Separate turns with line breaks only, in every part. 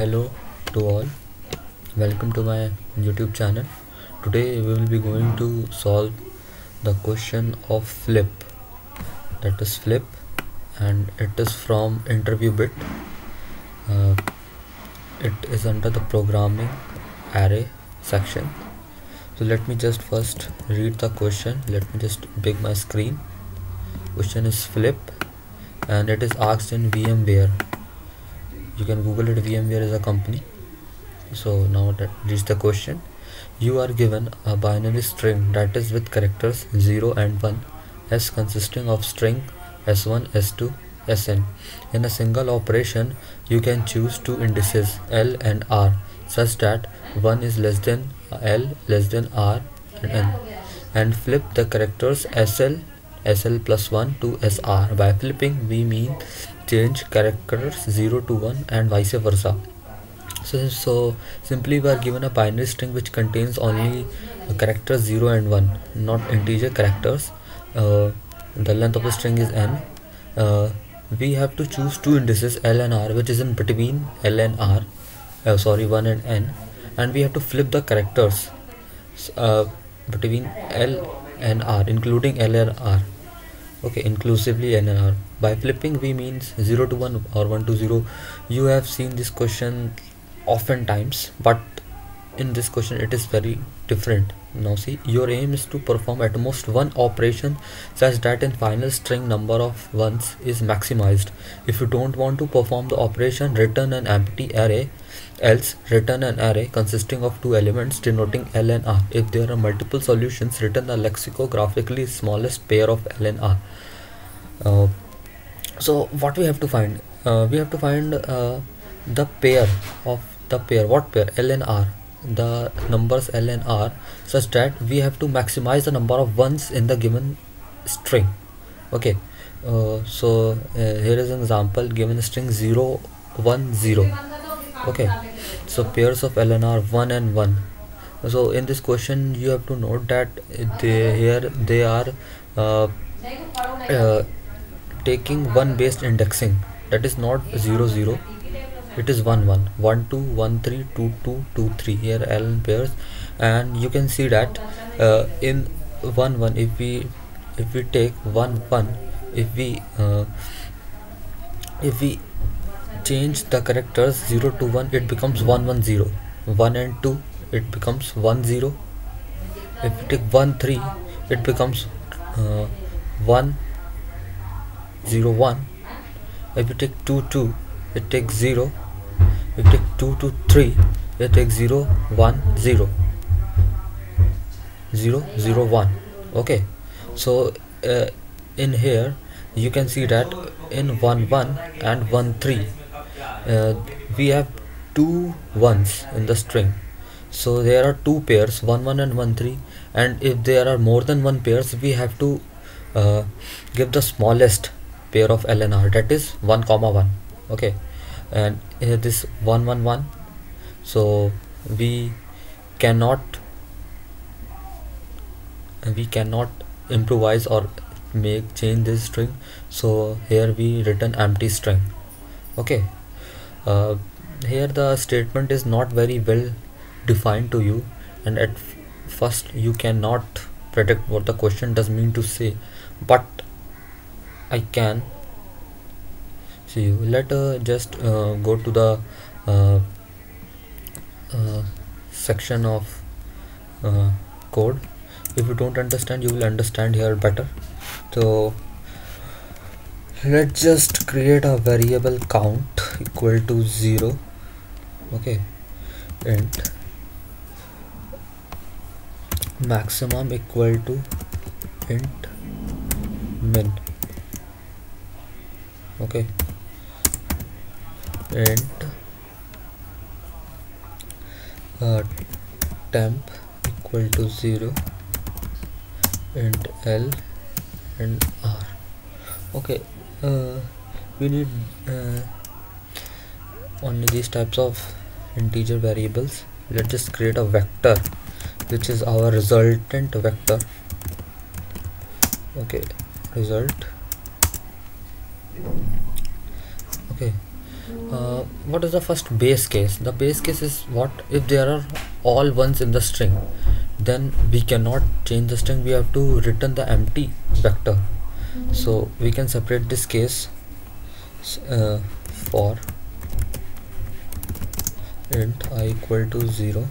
Hello to all, welcome to my YouTube channel. Today we will be going to solve the question of flip, that is flip, and it is from interview bit. It is under the programming array section. So let me just first read the question. Let me just big my screen. Question is flip and it is asked in VMware. You can Google it. VMware is a company. So now that is the question. You are given a binary string that is with characters 0 and 1 as consisting of string s1, s2, sn. In a single operation, you can choose two indices l and r such that 1 is less than l, less than r and n, and flip the characters sl plus 1 to sr. By flipping, we mean change characters 0 to 1 and vice versa. So simply we are given a binary string which contains only characters 0 and 1, not integer characters. The length of the string is n. We have to choose two indices l and r, which is in between l and r, 1 and n, and we have to flip the characters between l and r, including l and r. Okay, inclusively n and r. By flipping, we means 0 to 1 or 1 to 0. You have seen this question oftentimes, but in this question it is very different. Now see, your aim is to perform at most one operation such that in final string number of ones is maximized. If you don't want to perform the operation, return an empty array, else return an array consisting of two elements denoting l and r. If there are multiple solutions, return the lexicographically smallest pair of l and r. So what we have to find? We have to find the pair of the pair. What pair? L and r, the numbers l and r, such that we have to maximize the number of ones in the given string. Okay, here is an example given a string 0 1 0. Okay, so pairs of l and r 1 and 1. So in this question you have to note that they are taking one based indexing, that is not 0 0, it is 1 1 1 2 1 3 2 2 2 3. Here l in pairs, and you can see that in 1 1, if we take 1 1, if we change the characters 0 to 1, it becomes 1 1 0. 1 and 2, it becomes 1 0. If we take 1 3, it becomes 1 0 1. If we take 2 2, it takes 0. If we take 2 to 3, it takes 0 1 0 0 0 1. Okay, so in here you can see that in 1 1 and 1 3, we have two ones in the string. So there are two pairs, 1 1 and 1 3, and if there are more than one pairs, we have to give the smallest pair of l and r, that is 1 comma 1. Okay, and here this 1 1 1, so we cannot improvise or change this string, so here we return empty string. Okay, here the statement is not very well defined to you, and at first you cannot predict what the question does mean to say, but I can see you. Let just go to the section of code. If you don't understand, you will understand here better. So let's just create a variable count equal to 0. Okay, int maximum equal to int min. Okay, int temp equal to 0, int l and r. Okay, we need only these types of integer variables. Let's just create a vector which is our resultant vector. Okay, result. Okay, What is the first base case? The base case is what if there are all ones in the string, then we cannot change the string, we have to return the empty vector. So we can separate this case for int I equal to 0,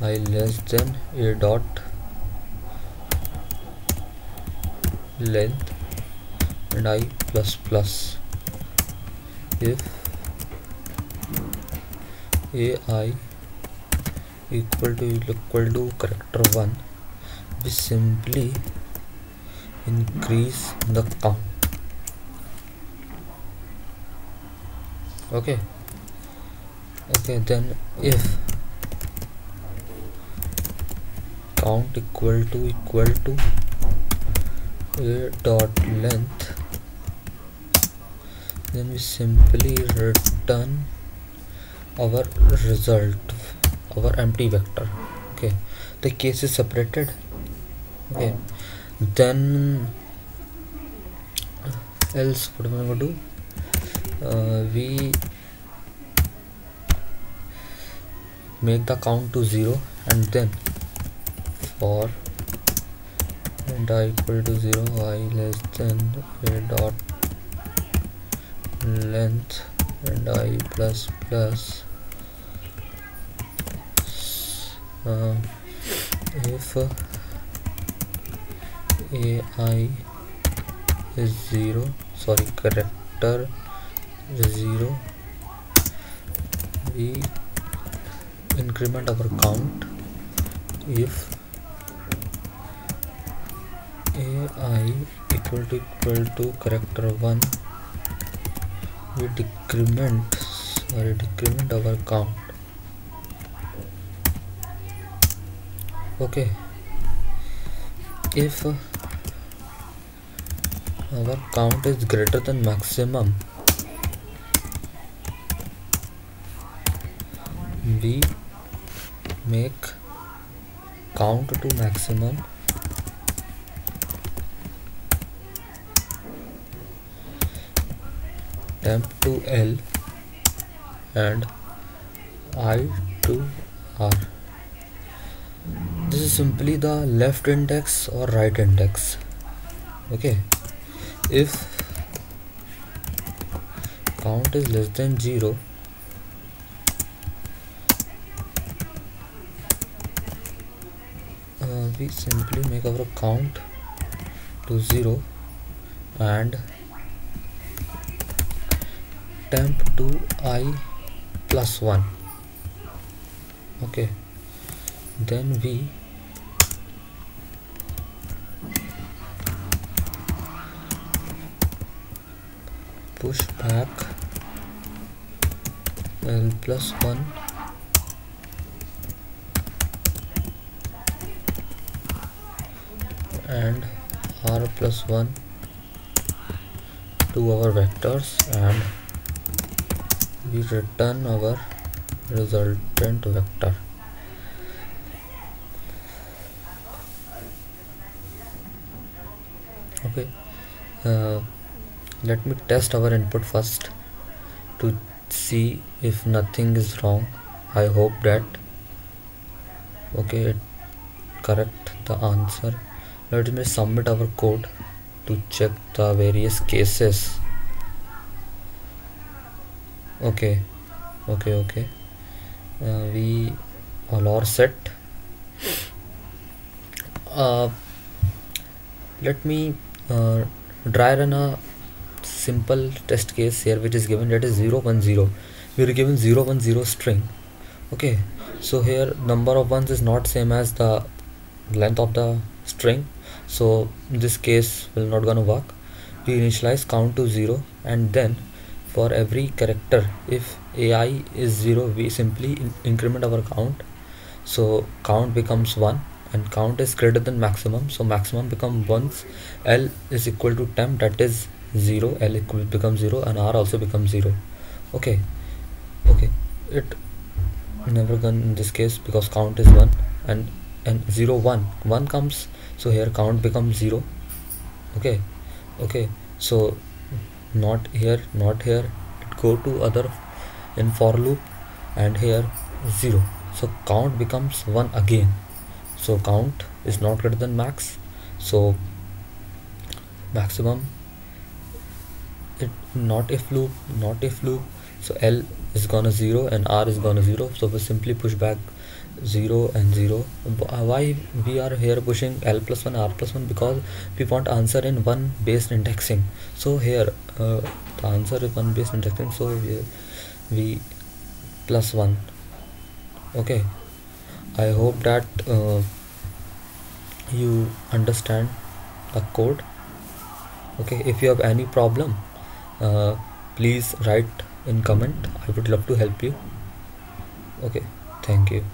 I less than a dot length and I plus plus. If ai equal to character 1, we simply increase the count. Okay, then if count equal to a dot length, then we simply return our result, our empty vector. Okay, the case is separated. Okay, then else what am I going to do? We make the count to 0 and then for and I equal to 0, I less than a dot length and I plus plus. If ai is 0, sorry, character is 0, we increment our count. If ai equal to character 1, we decrement our count. Okay, if our count is greater than maximum, we make count to maximum temp to L and I to R. This is simply the left index or right index. Okay, if count is less than 0, we simply make our count to 0 and temp to I plus 1. Okay, then we push back L plus 1 and R plus 1 to our vectors and we return our resultant vector. Okay, let me test our input first to see if nothing is wrong. I hope that okay, it correct the answer. Let me submit our code to check the various cases. Okay, we all are set. Let me dry run a simple test case here, which is given, that is 0 1 0. We are given 0 1 0 string. Okay, so here number of ones is not same as the length of the string, so this case will not gonna work. We initialize count to 0 and then for every character, if ai is 0, we simply increment our count, so count becomes 1 and count is greater than maximum, so maximum become once. L is equal to temp, that is 0, L equal becomes 0 and R also becomes 0. Okay, it never gone in this case because count is 1 and 0 1 comes, so here count becomes 0. Okay, so not here, it go to other in for loop, and here 0, so count becomes 1 again. So count is not greater than max, so maximum, it not if loop, so L is gonna 0 and R is gonna 0, so we simply push back 0 and 0. Why we are here pushing L plus 1 R plus 1? Because we want answer in one based indexing. So here the answer is one based indexing, so here we plus 1. Okay, I hope that you understand the code. Okay, if you have any problem, please write in comment. I would love to help you. Okay, thank you.